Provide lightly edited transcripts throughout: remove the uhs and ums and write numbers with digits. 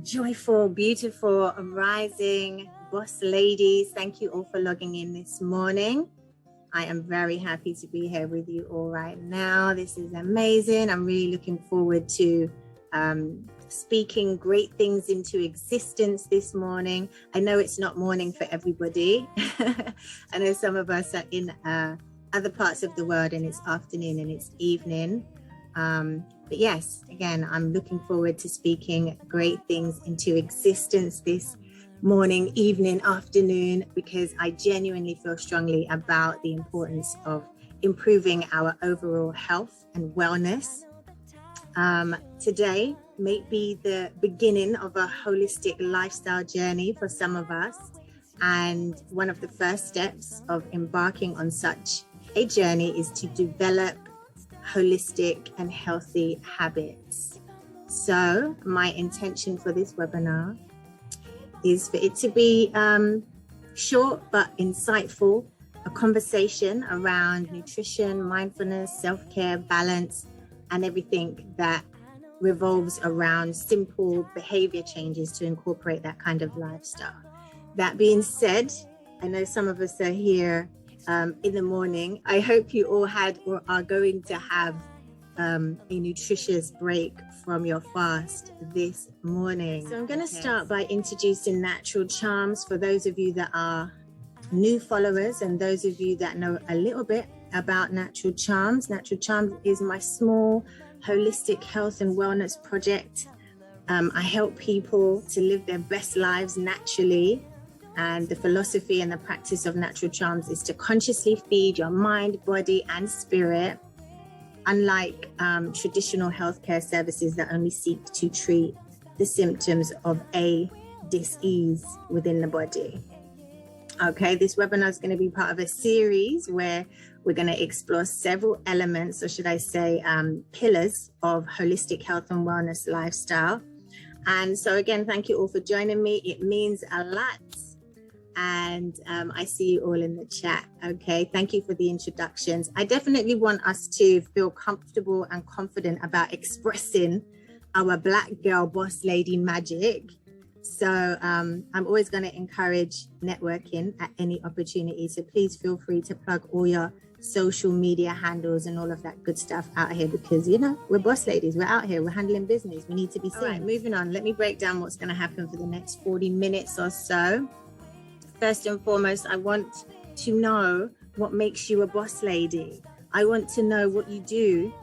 Joyful, beautiful, rising boss ladies. Thank you all for logging in this morning. I am very happy to be here with you all right now. This is amazing. I'm really looking forward to speaking great things into existence this morning. I know it's not morning for everybody. I know some of us are in other parts of the world and it's afternoon and it's evening. But yes, again, I'm looking forward to speaking great things into existence this morning, evening, afternoon, because I genuinely feel strongly about the importance of improving our overall health and wellness. Today may be the beginning of a holistic lifestyle journey for some of us. And one of the first steps of embarking on such a journey is to develop holistic and healthy habits. So my intention for this webinar is for it to be short but insightful, a conversation around nutrition, mindfulness, self-care, balance, and everything that revolves around simple behavior changes to incorporate that kind of lifestyle. That being said, I know some of us are here in the morning. I hope you all had or are going to have a nutritious break from your fast this morning. So I'm going to start by introducing Natural Charmz for those of you that are new followers and those of you that know a little bit about Natural Charmz. Natural Charmz is my small holistic health and wellness project. I help people to live their best lives naturally. And the philosophy and the practice of Natural Charmz is to consciously feed your mind, body, and spirit, unlike traditional healthcare services that only seek to treat the symptoms of a dis-ease within the body. Okay, this webinar is going to be part of a series where we're going to explore several elements, or should I say pillars of holistic health and wellness lifestyle. And so again, thank you all for joining me. It means a lot. And I see you all in the chat. Okay, thank you for the introductions. I definitely want us to feel comfortable and confident about expressing our Black girl boss lady magic. So I'm always going to encourage networking at any opportunity. So please feel free to plug all your social media handles and all of that good stuff out here, because you know we're boss ladies, we're out here, we're handling business, we need to be seen. All right, moving on, let me break down what's going to happen for the next 40 minutes or so. First and foremost, I want to know what makes you a boss lady. I want to know what you do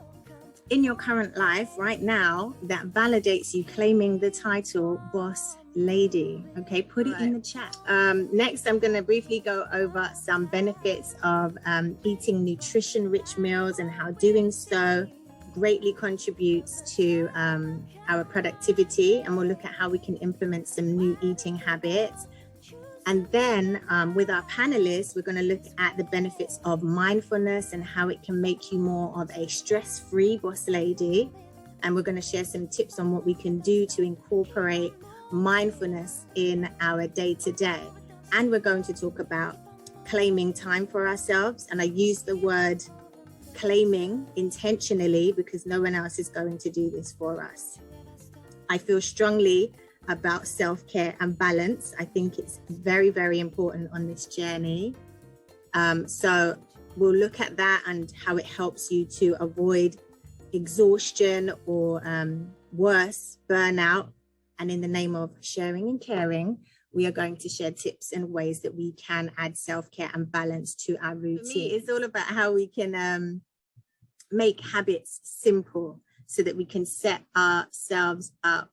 in your current life right now that validates you claiming the title boss lady. Okay, put it in the chat. Next, I'm going to briefly go over some benefits of eating nutrition-rich meals and how doing so greatly contributes to our productivity. And we'll look at how we can implement some new eating habits. And then with our panelists, we're going to look at the benefits of mindfulness and how it can make you more of a stress-free boss lady. And we're going to share some tips on what we can do to incorporate mindfulness in our day-to-day. And we're going to talk about claiming time for ourselves. And I use the word claiming intentionally because no one else is going to do this for us. I feel strongly about self-care and balance. I think it's very, very important on this journey. So we'll look at that and how it helps you to avoid exhaustion or worse, burnout. And in the name of sharing and caring, we are going to share tips and ways that we can add self-care and balance to our routine. For me, it's all about how we can make habits simple so that we can set ourselves up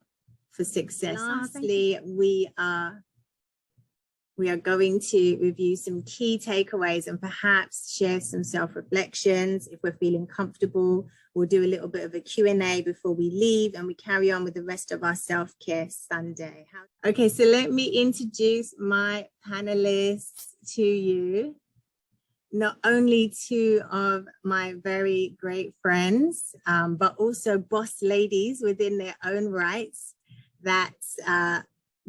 for success. Lastly, we are going to review some key takeaways and perhaps share some self-reflections. If we're feeling comfortable, we'll do a little bit of a Q&A before we leave and we carry on with the rest of our self-care Sunday. Okay, so let me introduce my panelists to you. Not only two of my very great friends, but also boss ladies within their own rights. That's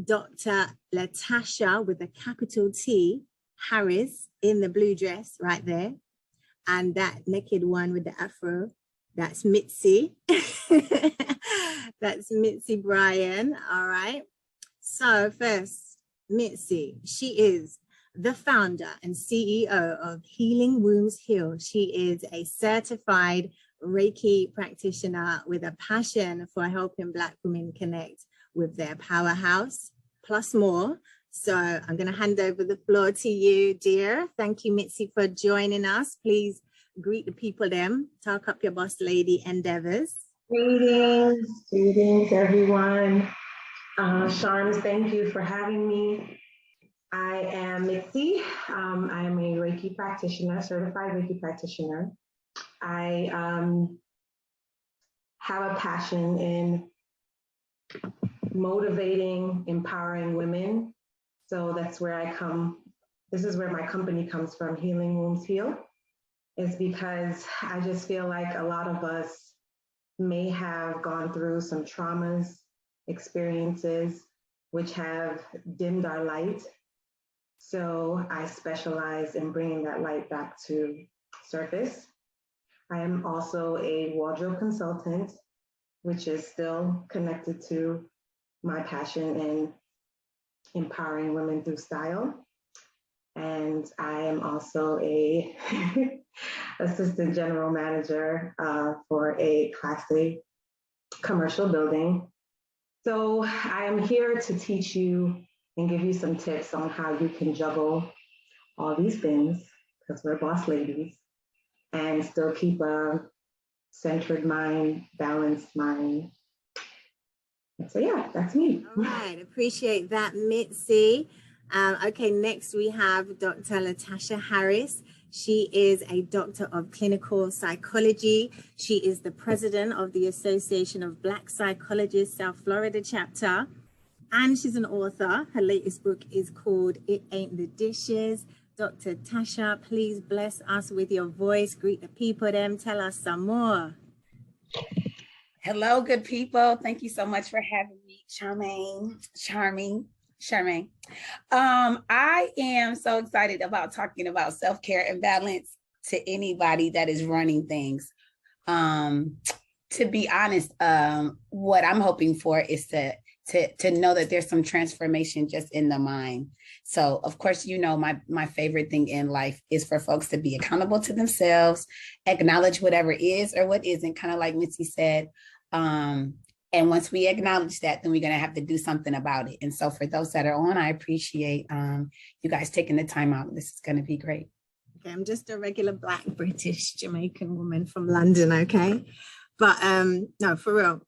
Dr. Tasha with a capital T, Harris in the blue dress right there. And that naked one with the afro, That's Mitzie. That's Mitzie Bryan. All right. So first, Mitzie, she is the founder and CEO of Healing Wombs Heal. She is a certified Reiki practitioner with a passion for helping Black women connect with their powerhouse, plus more. So I'm going to hand over the floor to you, dear. Thank you, Mitzie, for joining us. Please greet the people them. Talk up your boss lady endeavors. Greetings, everyone. Charmz, thank you for having me. I am Mitzie. I am a Reiki practitioner, certified Reiki practitioner. I have a passion in motivating, empowering women. So that's where I come. This is where my company comes from, Healing Wombs Heal. Is because I just feel like a lot of us may have gone through some traumas, experiences, which have dimmed our light. So I specialize in bringing that light back to surface. I am also a wardrobe consultant, which is still connected to my passion in empowering women through style. And I am also a assistant general manager for a Class A commercial building. So I am here to teach you and give you some tips on how you can juggle all these things, because we're boss ladies, and still keep a centered mind, balanced mind. And so yeah, that's me. All right, appreciate that, Mitzie. Okay, next we have Dr. Tasha Harris. She is a doctor of clinical psychology. She is the president of the Association of Black Psychologists South Florida chapter, and she's an author. Her latest book is called It Ain't the Dishes. Dr. Tasha, please bless us with your voice. Greet the people, them. Tell us some more. Hello, good people. Thank you so much for having me, Charmaine. I am so excited about talking about self-care and balance to anybody that is running things. To be honest, what I'm hoping for is to know that there's some transformation just in the mind. So of course, you know, my favorite thing in life is for folks to be accountable to themselves, acknowledge whatever is or what isn't, kind of like Mitzie said. And once we acknowledge that, then we're going to have to do something about it. And so for those that are on, I appreciate you guys taking the time out. This is going to be great. Okay, I'm just a regular Black British Jamaican woman from London, okay? But no, for real.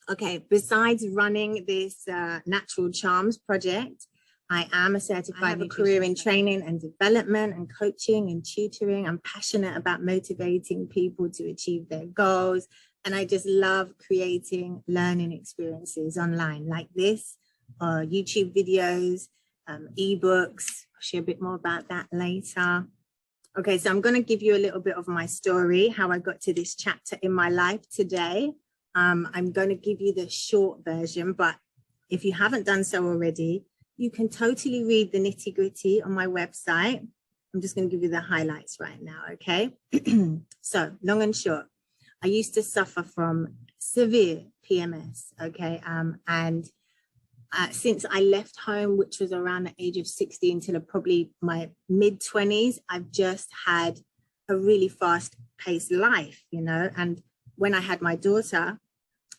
Okay, besides running this Natural Charmz project, I am a certified career in training and development and coaching and tutoring. I'm passionate about motivating people to achieve their goals. And I just love creating learning experiences online like this, YouTube videos, ebooks. I'll share a bit more about that later. Okay, so I'm going to give you a little bit of my story, how I got to this chapter in my life today. I'm going to give you the short version, but if you haven't done so already, you can totally read the nitty-gritty on my website. I'm just going to give you the highlights right now, okay? So, long and short. I used to suffer from severe PMS, okay? And since I left home, which was around the age of 16 till probably my mid-20s, I've just had a really fast-paced life, you know? And when I had my daughter,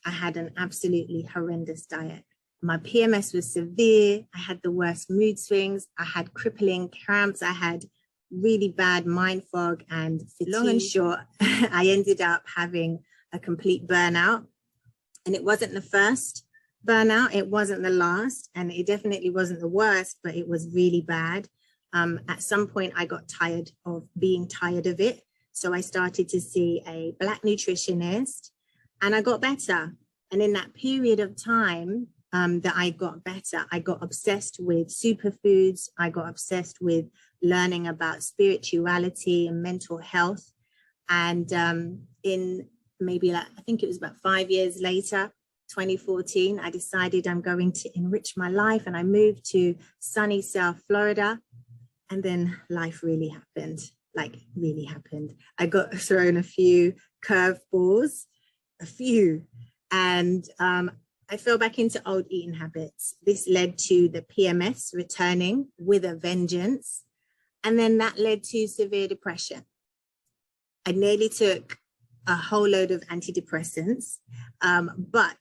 I had an absolutely horrendous diet. My PMS was severe. I had the worst mood swings. I had crippling cramps. I had really bad mind fog and fatigue. Long and short, I ended up having a complete burnout. And it wasn't the first burnout. It wasn't the last. And it definitely wasn't the worst, but it was really bad. At some point, I got tired of being tired of it. So I started to see a Black nutritionist and I got better. And in that period of time that I got better, I got obsessed with superfoods. I got obsessed with learning about spirituality and mental health. And in maybe I think it was about 5 years later, 2014, I decided I'm going to enrich my life. And I moved to sunny South Florida. And then life really happened. Like really happened. I got thrown a few curveballs, a few. And I fell back into old eating habits. This led to the PMS returning with a vengeance. And then that led to severe depression. I nearly took a whole load of antidepressants, but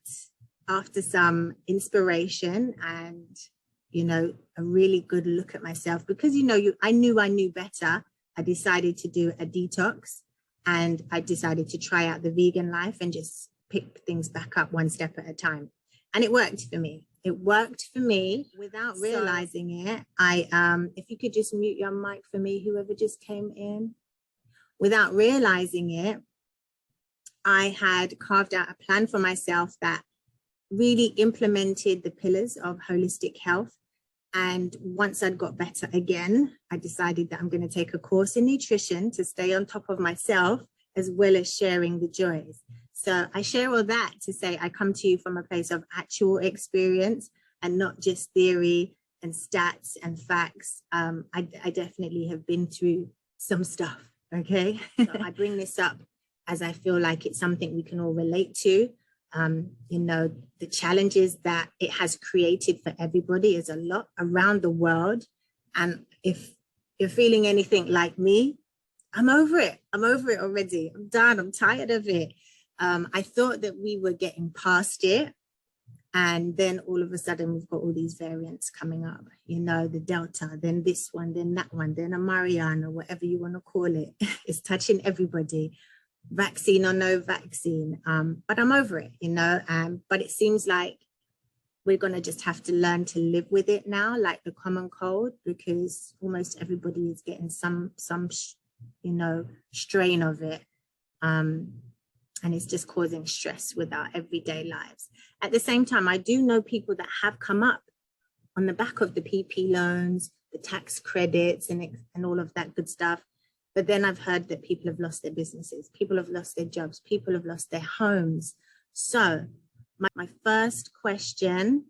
after some inspiration and, you know, a really good look at myself, because, you know, I knew better, I decided to do a detox, and I decided to try out the vegan life and just pick things back up one step at a time. And it worked for me. It worked for me without realizing it. If you could just mute your mic for me, whoever just came in. Without realizing it, I had carved out a plan for myself that really implemented the pillars of holistic health. And once I'd got better again, I decided that I'm going to take a course in nutrition to stay on top of myself, as well as sharing the joys. So I share all that to say I come to you from a place of actual experience and not just theory and stats and facts. I definitely have been through some stuff, okay? So I bring this up as I feel like it's something we can all relate to. You know, the challenges that it has created for everybody is a lot around the world. And if you're feeling anything like me, I'm over it. I'm over it already. I'm done. I'm tired of it. I thought that we were getting past it. And then all of a sudden we've got all these variants coming up, you know, the Delta, then this one, then that one, then a Mariana, whatever you want to call it. It's touching everybody. Vaccine or no vaccine, but I'm over it, you know, but it seems like we're going to just have to learn to live with it now, like the common cold, because almost everybody is getting some you know, strain of it, and it's just causing stress with our everyday lives. At the same time, I do know people that have come up on the back of the PP loans, the tax credits, and all of that good stuff. But then I've heard that people have lost their businesses, people have lost their jobs, people have lost their homes. So my first question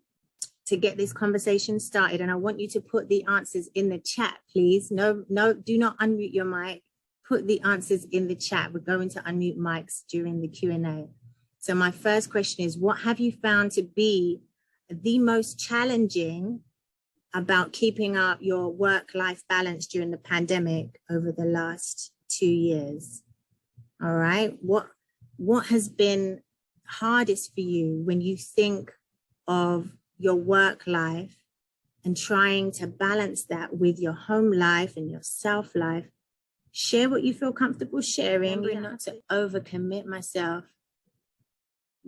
to get this conversation started, and I want you to put the answers in the chat, please. No, do not unmute your mic. Put the answers in the chat. We're going to unmute mics during the Q&A. So my first question is, what have you found to be the most challenging about keeping up your work-life balance during the pandemic over the last 2 years? All right. What has been hardest for you when you think of your work life and trying to balance that with your home life and your self life? Share what you feel comfortable sharing. Remember not to overcommit myself.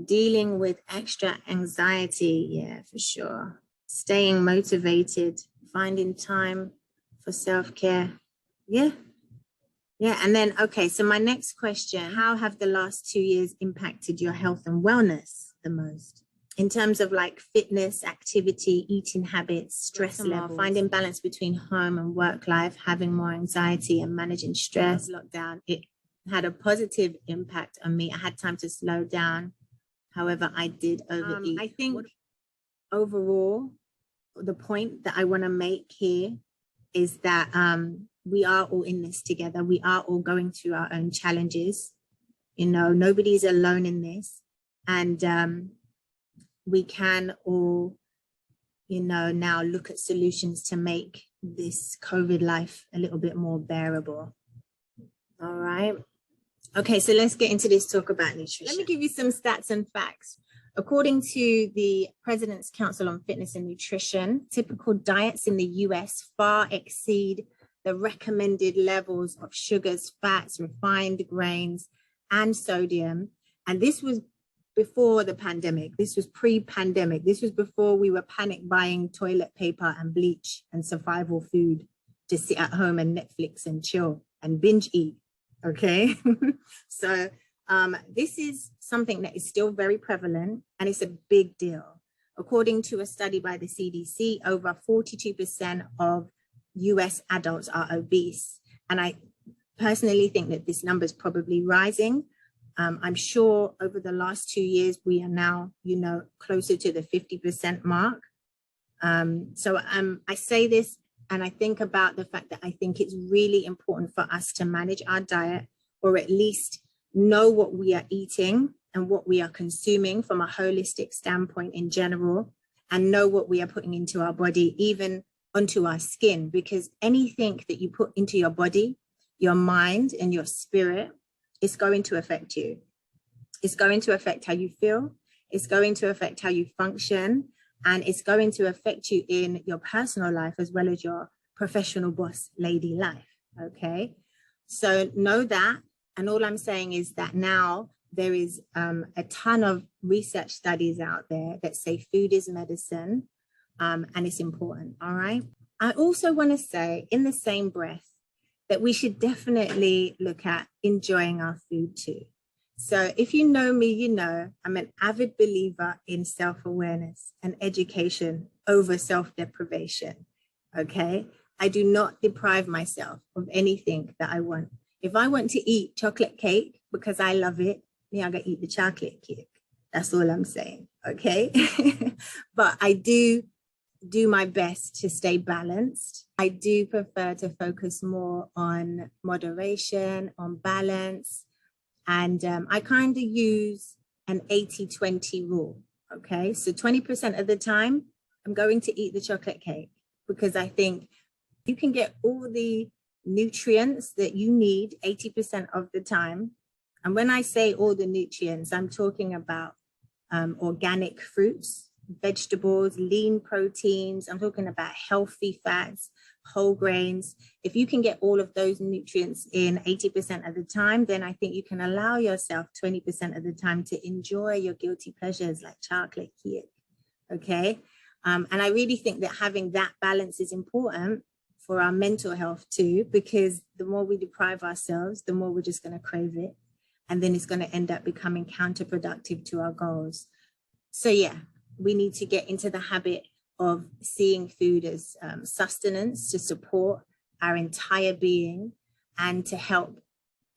Dealing with extra anxiety. Yeah, for sure. Staying motivated, finding time for self-care. Yeah. And then, okay, so my next question, how have the last 2 years impacted your health and wellness the most? In terms of like fitness, activity, eating habits, stress level, finding balance between home and work life, having more anxiety and managing stress. Lockdown, it had a positive impact on me. I had time to slow down. However, I did overeat. I think overall, the point that I want to make here is that we are all in this together. We are all going through our own challenges. You know, nobody's alone in this. And we can all, you know, now look at solutions to make this COVID life a little bit more bearable. All right. Okay, so let's get into this talk about nutrition. Let me give you some stats and facts. According to the President's Council on Fitness and Nutrition, typical diets in the US far exceed the recommended levels of sugars, fats, refined grains, and sodium. And this was before the pandemic. This was pre-pandemic. This was before we were panic buying toilet paper and bleach and survival food to sit at home and Netflix and chill and binge eat. Okay. So this is something that is still very prevalent, and it's a big deal. According to a study by the CDC, over 42% of US adults are obese. And I personally think that this number is probably rising. I'm sure over the last 2 years, we are now, you know, closer to the 50% mark. So I say this and I think about the fact that I think it's really important for us to manage our diet, or at least know what we are eating and what we are consuming from a holistic standpoint in general, and know what we are putting into our body, even onto our skin, because anything that you put into your body, your mind and your spirit, is going to affect you. It's going to affect how you feel. It's going to affect how you function, and it's going to affect you in your personal life as well as your professional boss lady life. Okay, so know that. And all I'm saying is that now there is a ton of research studies out there that say food is medicine, and it's important. All right. I also want to say in the same breath that we should definitely look at enjoying our food too. So if you know me, you know I'm an avid believer in self-awareness and education over self-deprivation. Okay. I do not deprive myself of anything that I want. If I want to eat chocolate cake because I love it, me, I'm going to eat the chocolate cake. That's all I'm saying. Okay. But I do my best to stay balanced. I do prefer to focus more on moderation, on balance. And I kind of use an 80-20 rule. Okay. So 20% of the time, I'm going to eat the chocolate cake because I think you can get all the nutrients that you need 80% of the time. And when I say all the nutrients, I'm talking about organic fruits, vegetables, lean proteins. I'm talking about healthy fats, whole grains. If you can get all of those nutrients in 80% of the time, then I think you can allow yourself 20% of the time to enjoy your guilty pleasures like chocolate cake. Okay. And I really think that having that balance is important for our mental health too, because the more we deprive ourselves, the more we're just going to crave it. And then it's going to end up becoming counterproductive to our goals. So yeah, we need to get into the habit of seeing food as sustenance to support our entire being and to help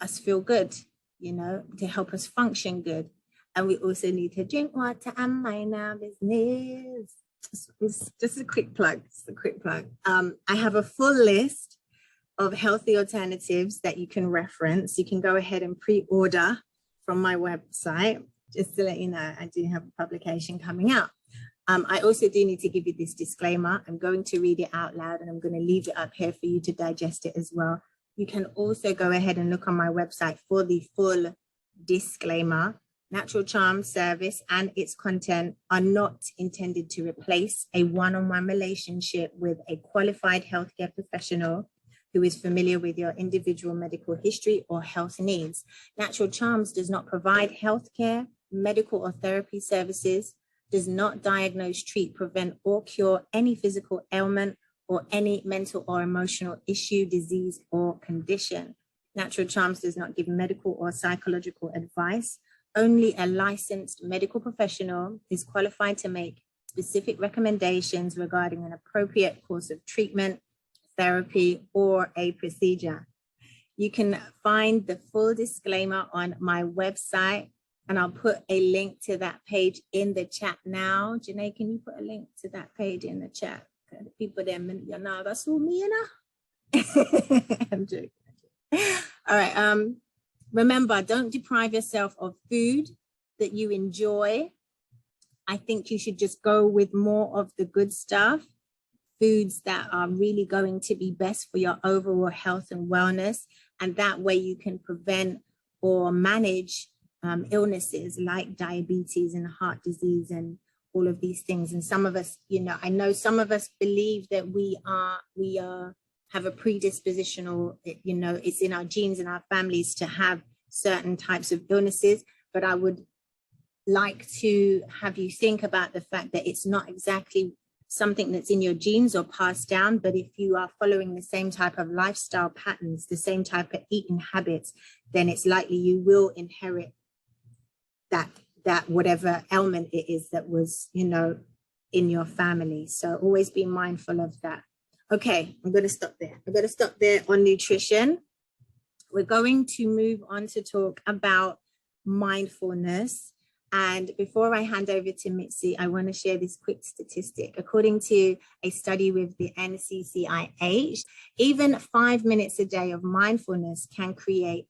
us feel good, you know, to help us function good. And we also need to drink water and mind our business. It's just a quick plug. I have a full list of healthy alternatives that you can reference. You can go ahead and pre-order from my website. Just to let you know, I do have a publication coming out. I also do need to give you this disclaimer. I'm going to read it out loud and I'm going to leave it up here for you to digest it as well. You can also go ahead and look on my website for the full disclaimer. Natural Charmz service and its content are not intended to replace a one-on-one relationship with a qualified healthcare professional who is familiar with your individual medical history or health needs. Natural Charmz does not provide healthcare, medical or therapy services, does not diagnose, treat, prevent, or cure any physical ailment or any mental or emotional issue, disease, or condition. Natural Charmz does not give medical or psychological advice. Only a licensed medical professional is qualified to make specific recommendations regarding an appropriate course of treatment, therapy, or a procedure. You can find the full disclaimer on my website, and I'll put a link to that page in the chat now. Janae, can you put a link to that page in the chat? The people there, you know, that's who me, you know? I'm joking. All right. Remember, don't deprive yourself of food that you enjoy. I think you should just go with more of the good stuff, foods that are really going to be best for your overall health and wellness. And that way you can prevent or manage illnesses like diabetes and heart disease and all of these things. And some of us, you know, I know some of us believe that we have a predisposition, or, you know, it's in our genes and our families to have certain types of illnesses. But I would like to have you think about the fact that it's not exactly something that's in your genes or passed down, but if you are following the same type of lifestyle patterns, the same type of eating habits, then it's likely you will inherit that whatever ailment it is that was, you know, in your family. So always be mindful of that. Okay, I'm going to stop there. I'm going to stop there on nutrition. We're going to move on to talk about mindfulness. And before I hand over to Mitzie, I want to share this quick statistic. According to a study with the NCCIH, even 5 minutes a day of mindfulness can create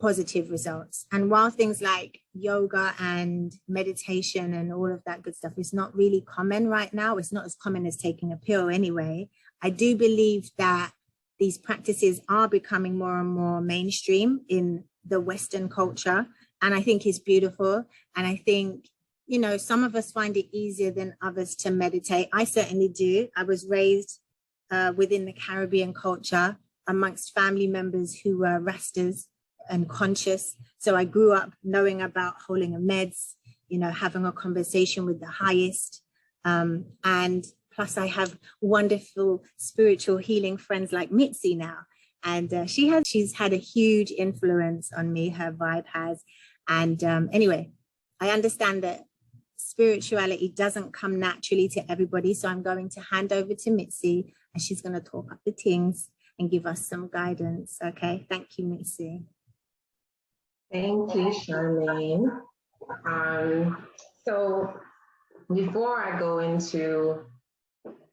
positive results. And while things like yoga and meditation and all of that good stuff is not really common right now, it's not as common as taking a pill anyway, I do believe that these practices are becoming more and more mainstream in the Western culture. And I think it's beautiful. And I think, you know, some of us find it easier than others to meditate. I certainly do. I was raised within the Caribbean culture amongst family members who were Rastas and conscious. So I grew up knowing about holding a meds, you know, having a conversation with the highest. And plus I have wonderful spiritual healing friends like Mitzie now. And she's had a huge influence on me, her vibe has. And anyway, I understand that spirituality doesn't come naturally to everybody. So I'm going to hand over to Mitzie and she's going to talk up the things and give us some guidance. Okay, thank you, Mitzie. Thank you, Charmaine. So before I go into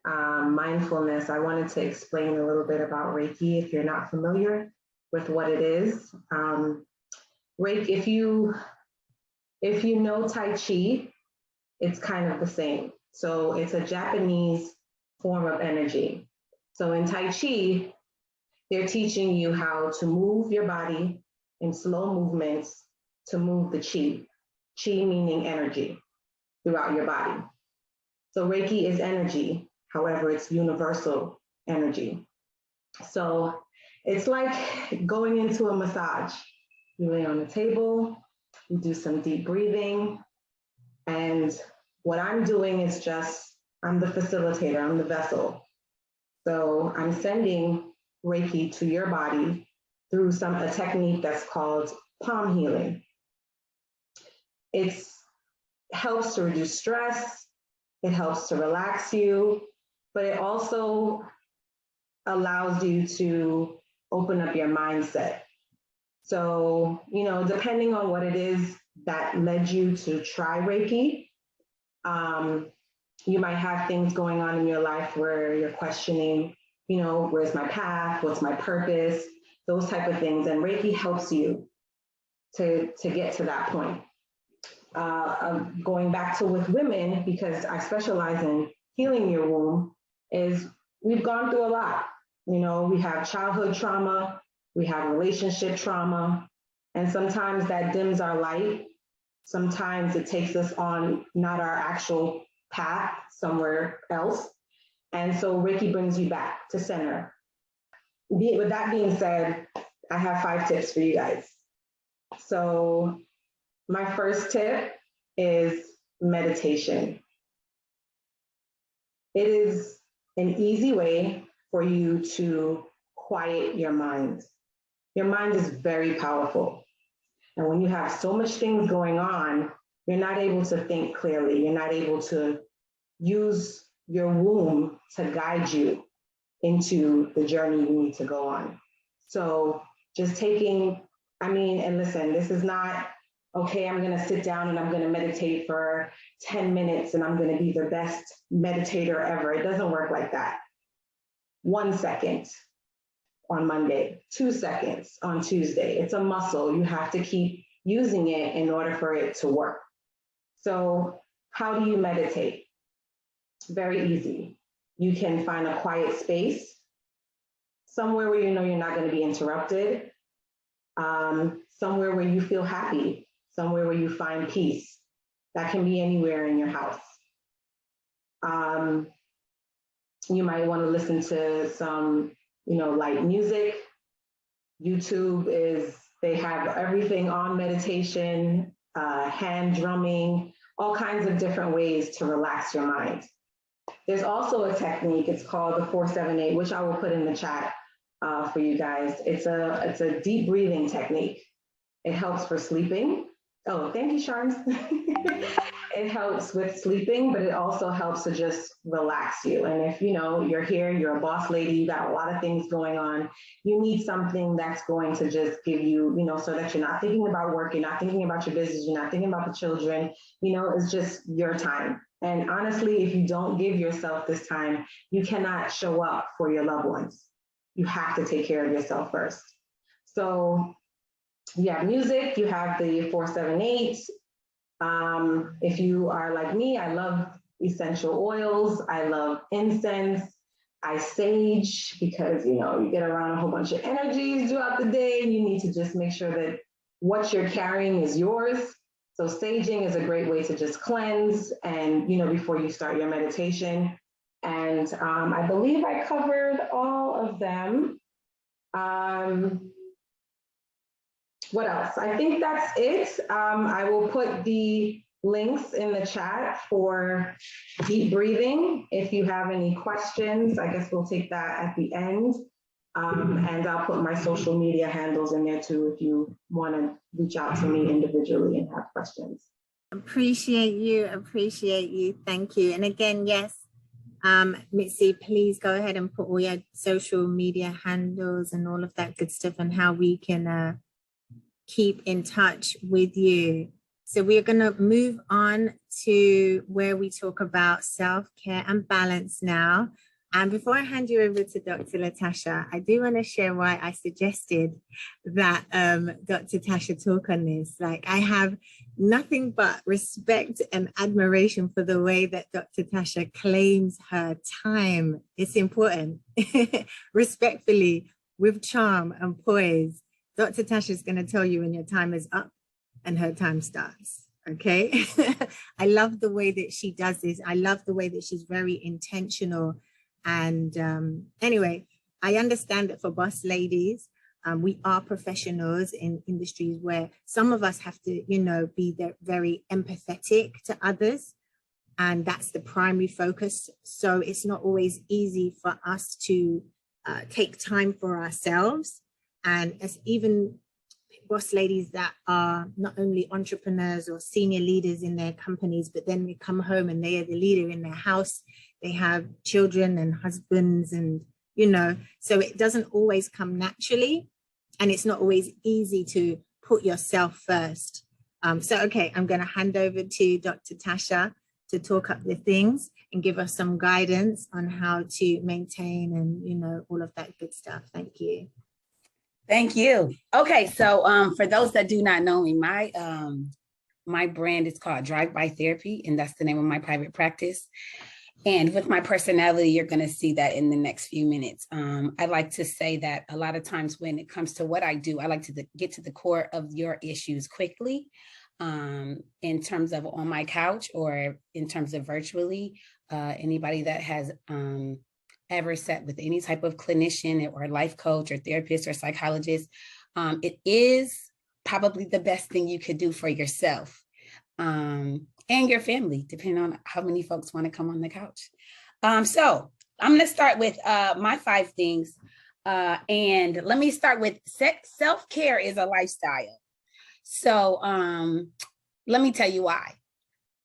mindfulness, I wanted to explain a little bit about Reiki if you're not familiar with what it is. Reiki, if you know Tai Chi, it's kind of the same. So it's a Japanese form of energy. So in Tai Chi, they're teaching you how to move your body in slow movements to move the chi. Chi meaning energy throughout your body. So Reiki is energy, however, it's universal energy. So it's like going into a massage. You lay on the table, you do some deep breathing, and what I'm doing is I'm the facilitator, I'm the vessel. So I'm sending Reiki to your body through a technique that's called palm healing. It helps to reduce stress, it helps to relax you, but it also allows you to open up your mindset. So, you know, depending on what it is that led you to try Reiki, you might have things going on in your life where you're questioning, you know, where's my path? What's my purpose? Those type of things. And Reiki helps you to get to that point. Going back to with women, because I specialize in healing your womb, is we've gone through a lot. You know, we have childhood trauma, we have relationship trauma, and sometimes that dims our light. Sometimes it takes us on not our actual path, somewhere else. And so Reiki brings you back to center. With that being said, I have 5 tips for you guys. So my first tip is meditation. It is an easy way for you to quiet your mind. Your mind is very powerful. And when you have so much things going on, you're not able to think clearly. You're not able to use your womb to guide you into the journey you need to go on. So just and listen, this is not, okay, I'm going to sit down and I'm going to meditate for 10 minutes and I'm going to be the best meditator ever. It doesn't work like that. 1 second on Monday, 2 seconds on Tuesday. It's a muscle. You have to keep using it in order for it to work. So how do you meditate? Very easy. You can find a quiet space, somewhere where you know you're not going to be interrupted, somewhere where you feel happy, somewhere where you find peace. That can be anywhere in your house. You might want to listen to some, light music. YouTube they have everything on meditation, hand drumming, all kinds of different ways to relax your mind. There's also a technique, it's called the 478, which I will put in the chat for you guys. It's a deep breathing technique. It helps for sleeping. Oh, thank you, Charmz. It helps with sleeping, but it also helps to just relax you. And if you're here, you're a boss lady, you got a lot of things going on, you need something that's going to just give you, so that you're not thinking about work, you're not thinking about your business, you're not thinking about the children, it's just your time. And honestly, if you don't give yourself this time, you cannot show up for your loved ones. You have to take care of yourself first. So you have music, you have the 478. If you are like me, I love essential oils. I love incense. I sage because, you get around a whole bunch of energies throughout the day and you need to just make sure that what you're carrying is yours. So saging is a great way to just cleanse and, before you start your meditation. And I believe I covered all of them. What else? I think that's it. I will put the links in the chat for deep breathing. If you have any questions, I guess we'll take that at the end. And I'll put my social media handles in there too, if you want to reach out to me individually and have questions. Appreciate you. Thank you. And again, yes, Mitzie, please go ahead and put all your social media handles and all of that good stuff and how we can keep in touch with you. So we're going to move on to where we talk about self-care and balance now. And before I hand you over to Dr. Latasha, I do want to share why I suggested that Dr. Tasha talk on this. Like, I have nothing but respect and admiration for the way that Dr. Tasha claims her time. It's important. Respectfully, with charm and poise, Dr. Tasha is going to tell you when your time is up and her time starts. Okay. I love the way that she does this. I love the way that she's very intentional. And anyway, I understand that for boss ladies, we are professionals in industries where some of us have to, be very empathetic to others. And that's the primary focus. So it's not always easy for us to take time for ourselves. And as even boss ladies that are not only entrepreneurs or senior leaders in their companies, but then they come home and they are the leader in their house. They have children and husbands and, so it doesn't always come naturally. And it's not always easy to put yourself first. Okay, I'm going to hand over to Dr. Tasha to talk up the things and give us some guidance on how to maintain and, all of that good stuff. Thank you. Thank you. Okay, so for those that do not know me, my brand is called Drive By Therapy, and that's the name of my private practice. And with my personality, you're going to see that in the next few minutes. I like to say that a lot of times when it comes to what I do, I like to get to the core of your issues quickly, in terms of on my couch or in terms of virtually. Anybody that has ever sat with any type of clinician or life coach or therapist or psychologist, it is probably the best thing you could do for yourself. And your family, depending on how many folks want to come on the couch. So I'm going to start with my 5 things. And let me start with self-care is a lifestyle. So let me tell you why.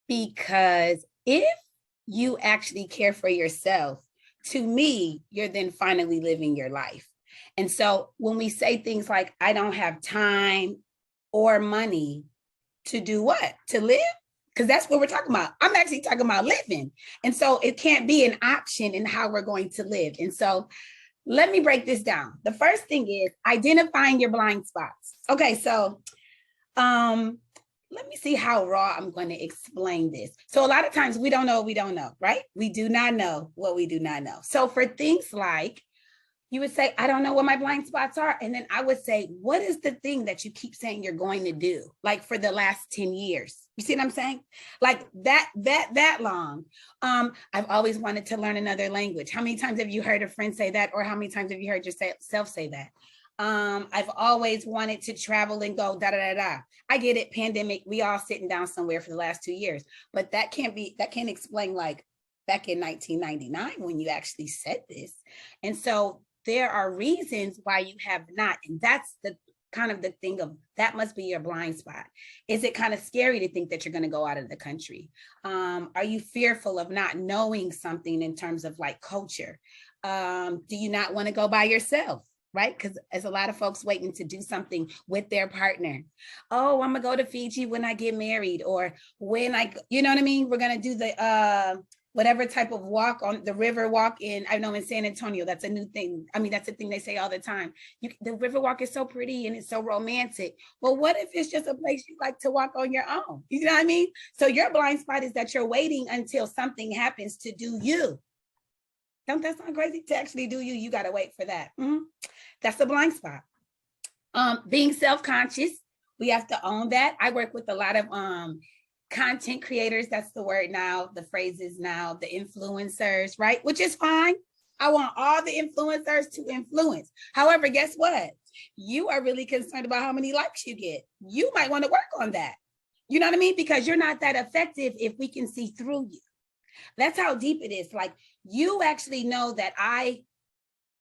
Because if you actually care for yourself, to me, you're then finally living your life. And so when we say things like, I don't have time or money to do what? To live? Because that's what we're talking about. I'm actually talking about living. And so it can't be an option in how we're going to live. And so let me break this down. The first thing is identifying your blind spots. Okay, so let me see how raw I'm going to explain this. So a lot of times we don't know what we don't know, right? We do not know what we do not know. So for things like, you would say, I don't know what my blind spots are. And then I would say, what is the thing that you keep saying you're going to do? Like for the last 10 years. You see what I'm saying? Like that long. I've always wanted to learn another language. How many times have you heard a friend say that? Or how many times have you heard yourself say that? I've always wanted to travel and go da, da, da, da. I get it. Pandemic. We all sitting down somewhere for the last 2 years, but that can't explain like back in 1999 when you actually said this. And so there are reasons why you have not. And that's the kind of the thing of that must be your blind spot. Is it kind of scary to think that you're going to go out of the country? Are you fearful of not knowing something in terms of like culture? Do you not want to go by yourself? Right? Because there's a lot of folks waiting to do something with their partner. Oh, I'm gonna go to Fiji when I get married, or when you know what I mean? We're gonna do the whatever type of walk on the river walk in, I know in San Antonio, that's a new thing. I mean, that's a thing they say all the time. The river walk is so pretty and it's so romantic. Well, what if it's just a place you like to walk on your own? You know what I mean? So your blind spot is that you're waiting until something happens to do you. Don't that sound crazy? To actually do you, you got to wait for that. That's a blind spot. Being self-conscious, we have to own that. I work with a lot of content creators. That's the word now, the phrase is now, the influencers, right? Which is fine. I want all the influencers to influence. However, guess what? You are really concerned about how many likes you get. You might want to work on that. You know what I mean? Because you're not that effective if we can see through you. That's how deep it is. Like, you actually know that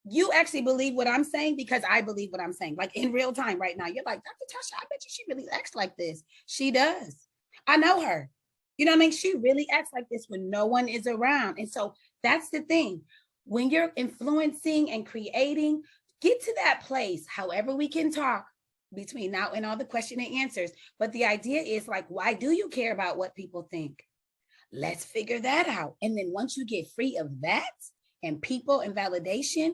you actually believe what I'm saying because I believe what I'm saying. Like in real time right now, you're like, Dr. Tasha, I bet you she really acts like this. She does. I know her. You know what I mean? She really acts like this when no one is around. And so that's the thing. When you're influencing and creating, get to that place, however we can talk between now and all the question and answers. But the idea is like, why do you care about what people think? Let's figure that out. And then once you get free of that and people and validation,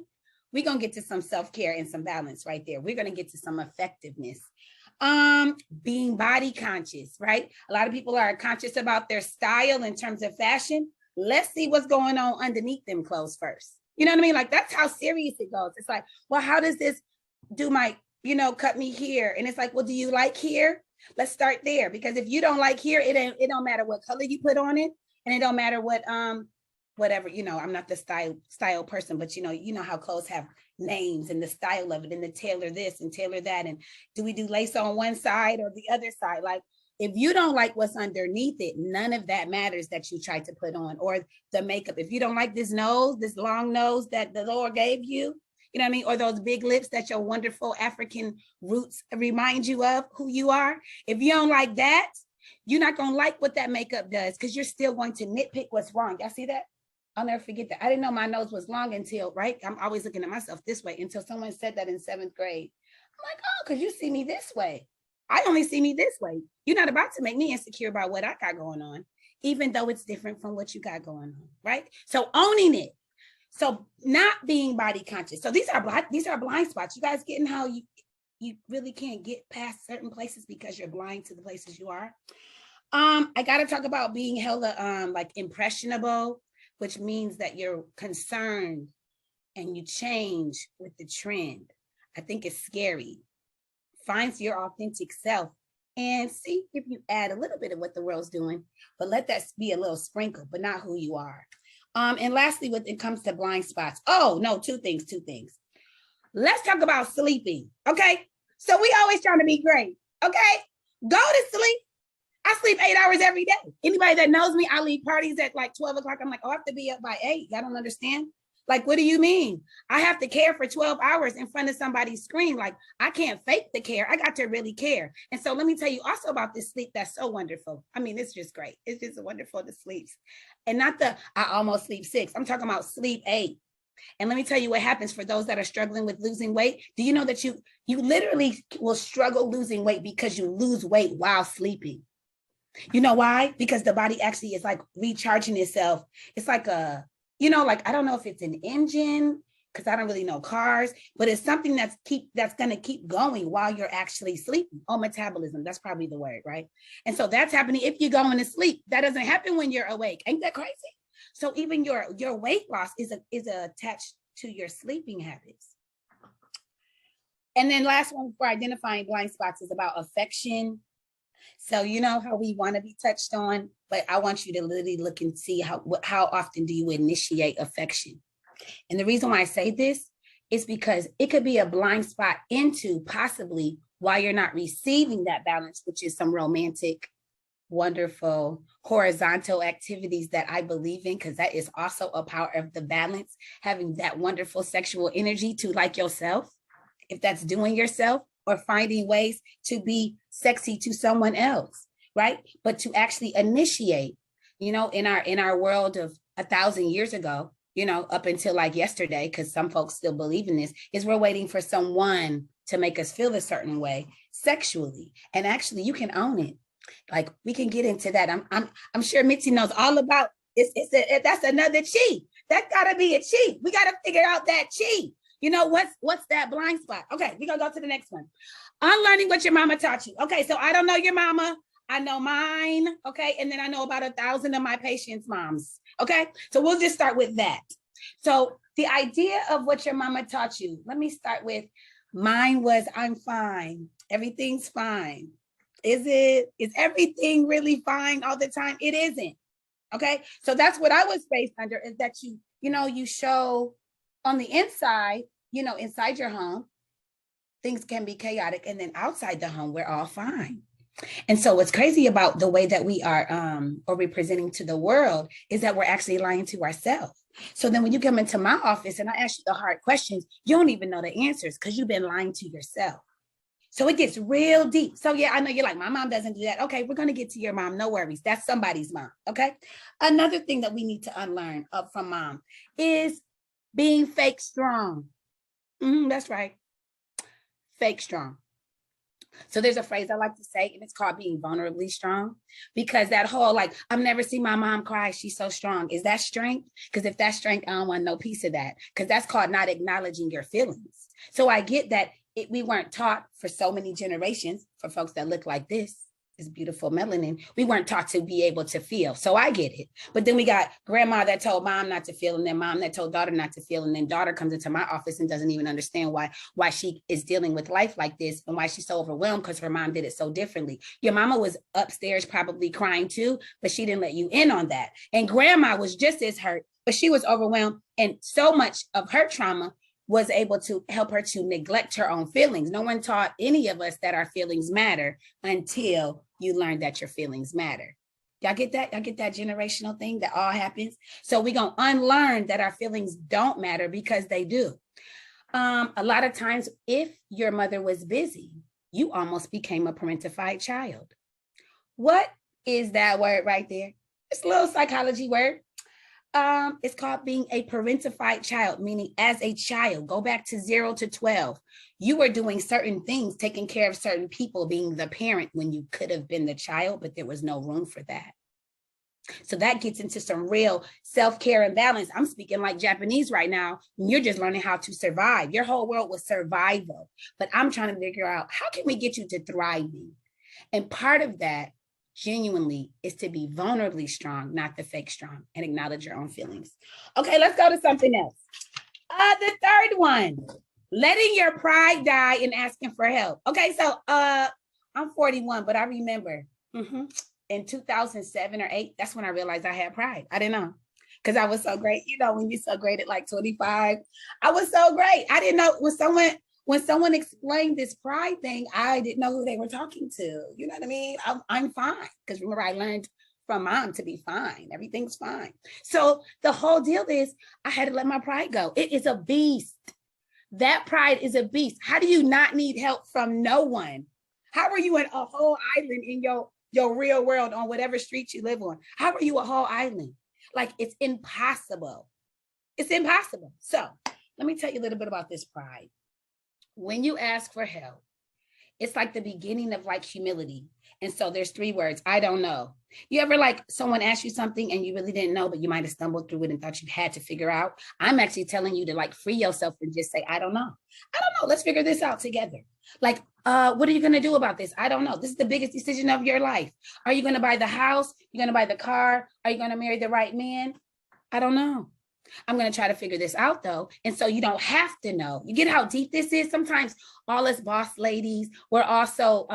we're going to get to some self-care and some balance right there. We're going to get to some effectiveness. Being body conscious, right? A lot of people are conscious about their style in terms of fashion. Let's see what's going on underneath them clothes first. You know what I mean? Like, that's how serious it goes. It's like, well, how does this do my, cut me here? And it's like, well, do you like here? Let's start there, because if you don't like here, it don't matter what color you put on it, and it don't matter what whatever, I'm not the style person, but you know how clothes have names and the style of it and the tailor this and tailor that, and do we do lace on one side or the other side? Like, if you don't like what's underneath it, none of that matters that you tried to put on, or the makeup. If you don't like this nose, this long nose that the Lord gave you, you know what I mean? Or those big lips that your wonderful African roots remind you of who you are. If you don't like that, you're not going to like what that makeup does, because you're still going to nitpick what's wrong. Y'all see that? I'll never forget that. I didn't know my nose was long until, right? I'm always looking at myself this way until someone said that in 7th grade. I'm like, oh, because you see me this way. I only see me this way. You're not about to make me insecure about what I got going on, even though it's different from what you got going on, right? So owning it. So not being body conscious. So these are blind spots. You guys getting how you really can't get past certain places because you're blind to the places you are. I got to talk about being hella like impressionable, which means that you're concerned and you change with the trend. I think it's scary. Find your authentic self and see if you add a little bit of what the world's doing, but let that be a little sprinkle, but not who you are. And lastly, when it comes to blind spots, two things. Let's talk about sleeping, okay? So we always trying to be great, okay? Go to sleep. I sleep 8 hours every day. Anybody that knows me, I leave parties at like 12 o'clock. I'm like, I have to be up by 8. Y'all don't understand? Like, what do you mean? I have to care for 12 hours in front of somebody's screen. Like, I can't fake the care. I got to really care. And so let me tell you also about this sleep that's so wonderful. I mean, it's just great. It's just wonderful to sleep. And not I almost sleep 6. I'm talking about sleep 8. And let me tell you what happens for those that are struggling with losing weight. Do you know that you literally will struggle losing weight because you lose weight while sleeping? You know why? Because the body actually is like recharging itself. It's like I don't know if it's an engine, because I don't really know cars, but it's something that's going to keep going while you're actually sleeping. Oh, metabolism. That's probably the word, right? And so that's happening if you're going to sleep. That doesn't happen when you're awake. Ain't that crazy? So even your weight loss is attached to your sleeping habits. And then last one for identifying blind spots is about affection. So you know how we want to be touched on, but I want you to literally look and see how often do you initiate affection. And the reason why I say this is because it could be a blind spot into possibly why you're not receiving that balance, which is some romantic, wonderful, horizontal activities that I believe in, because that is also a part of the balance, having that wonderful sexual energy to like yourself, if that's doing yourself, or finding ways to be sexy to someone else, right? But to actually initiate, in our world of 1,000 years ago, up until like yesterday, because some folks still believe in this, is we're waiting for someone to make us feel a certain way sexually. And actually you can own it. Like, we can get into that. I'm sure Mitzie knows all about That's another chi. That gotta be a chi. We gotta figure out that chi. You know, what's that blind spot? Okay, we're gonna go to the next one. Unlearning what your mama taught you. Okay, so I don't know your mama. I know mine. Okay, and then I know about 1,000 of my patients' moms. Okay, so we'll just start with that. So the idea of what your mama taught you, let me start with mine was I'm fine. Everything's fine. Is everything really fine all the time? It isn't. Okay, so that's what I was based under, is that you show on the inside, inside your home, things can be chaotic, and then outside the home, we're all fine. And so what's crazy about the way that we are or we're presenting to the world is that we're actually lying to ourselves. So then when you come into my office and I ask you the hard questions, you don't even know the answers because you've been lying to yourself. So it gets real deep. So yeah, I know you're like, my mom doesn't do that. Okay, we're going to get to your mom. No worries. That's somebody's mom. Okay. Another thing that we need to unlearn from mom is being fake strong. That's right. Fake strong. So there's a phrase I like to say, and it's called being vulnerably strong, because that whole I've never seen my mom cry. She's so strong. Is that strength? Because if that's strength, I don't want no piece of that, because that's called not acknowledging your feelings. So I get that we weren't taught for so many generations, for folks that look like this beautiful melanin, we weren't taught to be able to feel. So I get it. But then we got grandma that told mom not to feel, and then mom that told daughter not to feel, and then daughter comes into my office and doesn't even understand why she is dealing with life like this and why she's so overwhelmed because her mom did it so differently. Your mama was upstairs probably crying too, but she didn't let you in on that. And grandma was just as hurt, but she was overwhelmed, and so much of her trauma was able to help her to neglect her own feelings. No one taught any of us that our feelings matter until you learn that your feelings matter. Y'all get that? Y'all get that generational thing that all happens? So we're going to unlearn that our feelings don't matter, because they do. A lot of times, if your mother was busy, you almost became a parentified child. What is that word right there? It's a little psychology word. It's called being a parentified child, meaning as a child, go back to 0 to 12. You were doing certain things, taking care of certain people, being the parent when you could have been the child, but there was no room for that. So that gets into some real self-care and balance. I'm speaking like Japanese right now. You're just learning how to survive. Your whole world was survival, but I'm trying to figure out, how can we get you to thriving? And part of that genuinely is to be vulnerably strong, not the fake strong, and acknowledge your own feelings. Okay, let's go to something else. The third one, letting your pride die and asking for help. Okay, so I'm 41, but I remember in 2007 or 8, that's when I realized I had pride. I didn't know, because I was so great. When you're so great at like 25, I was so great. I didn't know when someone explained this pride thing, I didn't know who they were talking to. You know what I mean? I'm fine. Because remember, I learned from mom to be fine. Everything's fine. So the whole deal is I had to let my pride go. It is a beast. That pride is a beast. How do you not need help from no one? How are you in a whole island in your real world on whatever street you live on? How are you a whole island? It's impossible. It's impossible. So let me tell you a little bit about this pride. When you ask for help, it's like the beginning of humility. And so there's 3 words. I don't know. You ever someone asked you something and you really didn't know, but you might have stumbled through it and thought you had to figure out? I'm actually telling you to free yourself and just say, I don't know. I don't know. Let's figure this out together. What are you going to do about this? I don't know. This is the biggest decision of your life. Are you going to buy the house? You're going to buy the car? Are you going to marry the right man? I don't know. I'm going to try to figure this out though. And so you don't have to know. You get how deep this is? Sometimes all us boss ladies, we're also,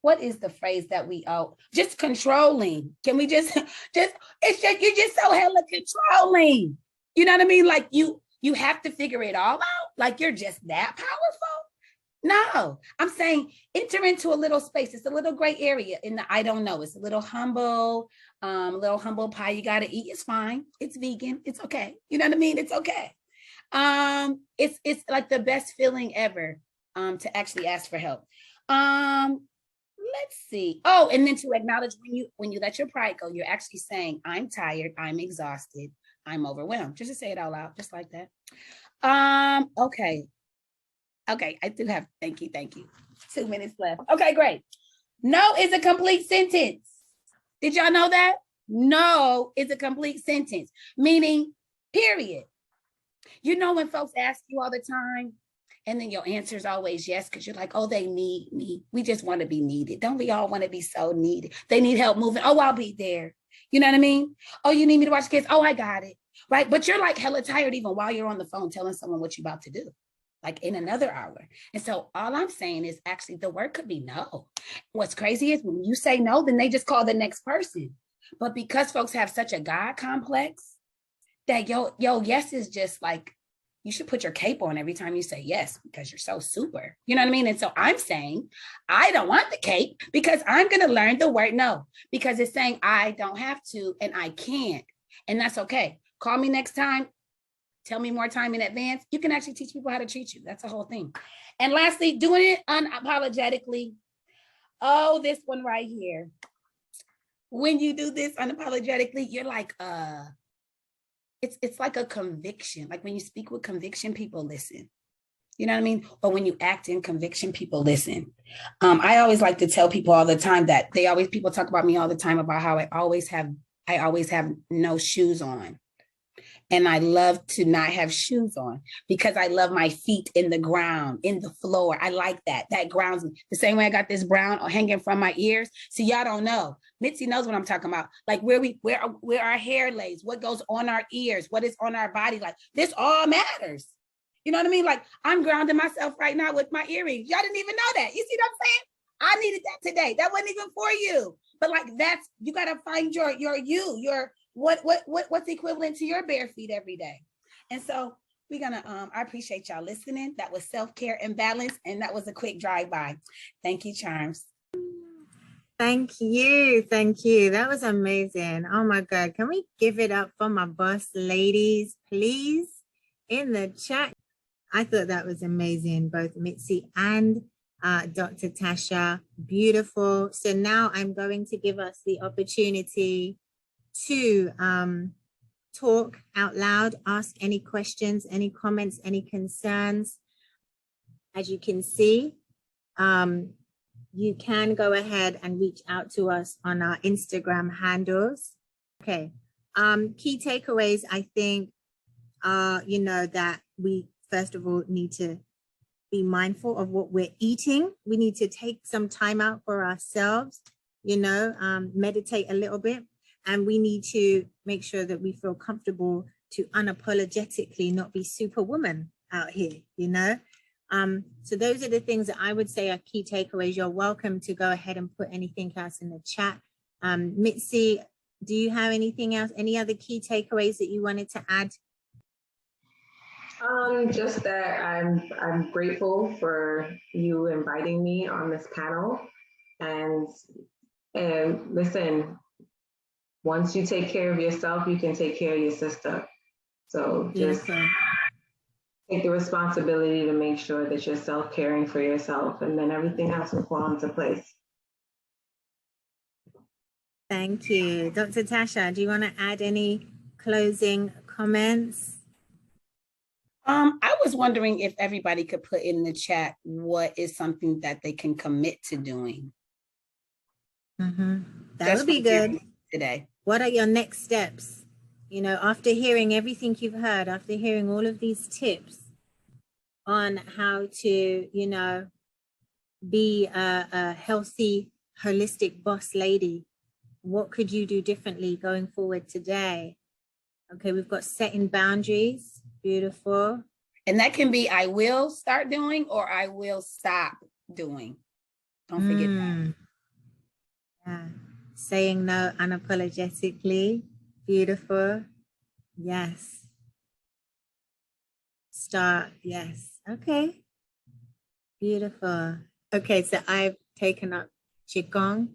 what is the phrase that we just controlling. Can we you're just so hella controlling. You know what I mean? You have to figure it all out. You're just that powerful. No, I'm saying enter into a little space. It's a little gray area in the I don't know. It's a little humble pie you got to eat. It's fine. It's vegan. It's okay. You know what I mean? It's okay. It's like the best feeling ever to actually ask for help. Let's see. Oh, and then to acknowledge when you let your pride go, you're actually saying, I'm tired, I'm exhausted, I'm overwhelmed. Just to say it out loud, just like that. Okay, I do have, thank you. 2 minutes left. Okay, great. No is a complete sentence. Did y'all know that? No is a complete sentence, meaning period. You know, when folks ask you all the time, and then your answer is always yes, because you're like, oh, they need me. We just want to be needed. Don't we all want to be so needed? They need help moving. Oh, I'll be there. You know what I mean? Oh, you need me to watch kids? Oh, I got it. Right? But you're like hella tired even while you're on the phone telling someone what you're about to do, like in another hour. And so all I'm saying is actually the word could be no. What's crazy is when you say no, then they just call the next person. But because folks have such a God complex, that yo, yes is just like, you should put your cape on every time you say yes, because you're so super. You know what I mean? And so I'm saying, I don't want the cape because I'm going to learn the word no, because it's saying I don't have to and I can't. And that's okay. Call me next time. Tell me more time in advance. You can actually teach people how to treat you. That's the whole thing. And lastly, doing it unapologetically. Oh, this one right here. When you do this unapologetically, you're like, it's like a conviction. Like when you speak with conviction, people listen. You know what I mean? Or when you act in conviction, people listen. I always like to tell people all the time that people talk about me all the time about how I always have no shoes on. And I love to not have shoes on because I love my feet in the ground, in the floor. I like that. That grounds me. The same way I got this brown hanging from my ears. See, y'all don't know. Mitzie knows what I'm talking about. Like where our hair lays, what goes on our ears, what is on our body. Like this all matters. You know what I mean? Like I'm grounding myself right now with my earrings. Y'all didn't even know that. You see what I'm saying? I needed that today. That wasn't even for you. But like you got to find your what's equivalent to your bare feet every day. And so we're gonna I appreciate y'all listening. That was self-care and balance, and that was a quick drive-by. Thank you, Charmz. Thank you. That was amazing. Oh my God, can we give it up for my boss ladies, please, in the chat? I thought that was amazing, both Mitzie and Dr. Tasha. Beautiful. So now I'm going to give us the opportunity to talk out loud, ask any questions, any comments, any concerns. As you can see, you can go ahead and reach out to us on our Instagram handles. Okay. Key takeaways, I think, are, that we, first of all, need to be mindful of what we're eating. We need to take some time out for ourselves, meditate a little bit. And we need to make sure that we feel comfortable to unapologetically not be superwoman out here, So those are the things that I would say are key takeaways. You're welcome to go ahead and put anything else in the chat. Mitzie, do you have anything else? Any other key takeaways that you wanted to add? Just that I'm grateful for you inviting me on this panel. And listen, once you take care of yourself, you can take care of your sister. So just take the responsibility to make sure that you're self-caring for yourself, and then everything else will fall into place. Thank you. Dr. Tasha, do you want to add any closing comments? I was wondering if everybody could put in the chat what is something that they can commit to doing. That would be good. Today. What are your next steps? After hearing everything you've heard, after hearing all of these tips on how to, be a healthy, holistic boss lady, what could you do differently going forward today? Okay, we've got setting boundaries. Beautiful. And that can be I will start doing or I will stop doing. Don't forget that. Yeah. Saying no unapologetically. Beautiful. Yes. Start. Yes. Okay. Beautiful. Okay, so I've taken up Qigong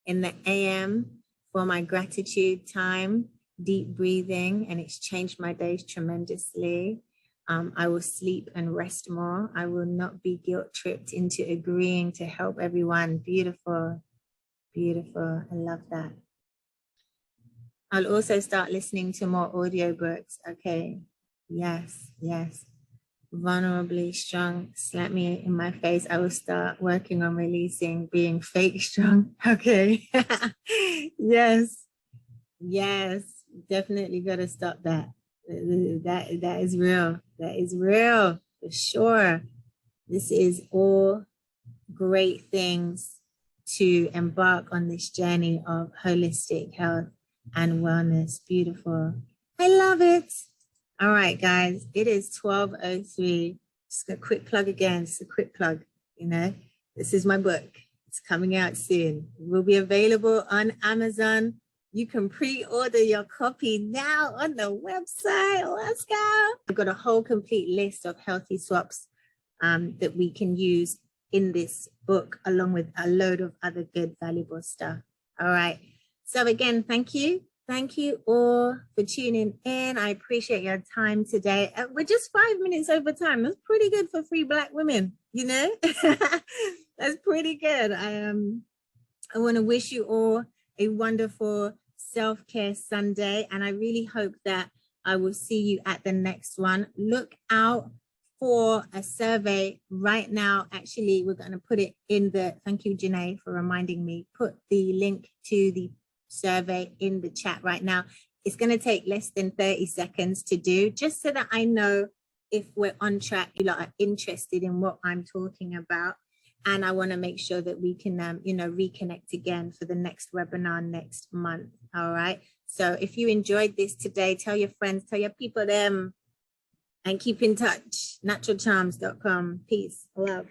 in the AM for my gratitude time, deep breathing, and it's changed my days tremendously. I will sleep and rest more. I will not be guilt tripped into agreeing to help everyone. Beautiful. Beautiful. I love that. I'll also start listening to more audiobooks. Okay. Yes. Vulnerably strong. Slap me in my face. I will start working on releasing being fake strong. Okay. Yes. Yes, definitely got to stop that. That is real. That is real for sure. This is all great things to embark on this journey of holistic health and wellness. Beautiful. I love it. All right, guys, it is 12:03. Just a quick plug again. Just a quick plug. You know, this is my book. It's coming out soon. It will be available on Amazon. You can pre-order your copy now on the website. Let's go. I've got a whole complete list of healthy swaps that we can use in this book, along with a load of other good, valuable stuff. All right. So again, thank you. Thank you all for tuning in. I appreciate your time today. We're just 5 minutes over time. That's pretty good for 3 Black women, you know? That's pretty good. I want to wish you all a wonderful self-care Sunday, and I really hope that I will see you at the next one. Look out for a survey right now. Actually, we're going to put it in the, thank you, Janae, for reminding me, put the link to the survey in the chat right now. It's going to take less than 30 seconds to do, just so that I know if we're on track, you are interested in what I'm talking about. And I want to make sure that we can, reconnect again for the next webinar next month. All right. So if you enjoyed this today, tell your friends, tell your people them, and keep in touch. naturalcharmz.com. Peace. Love.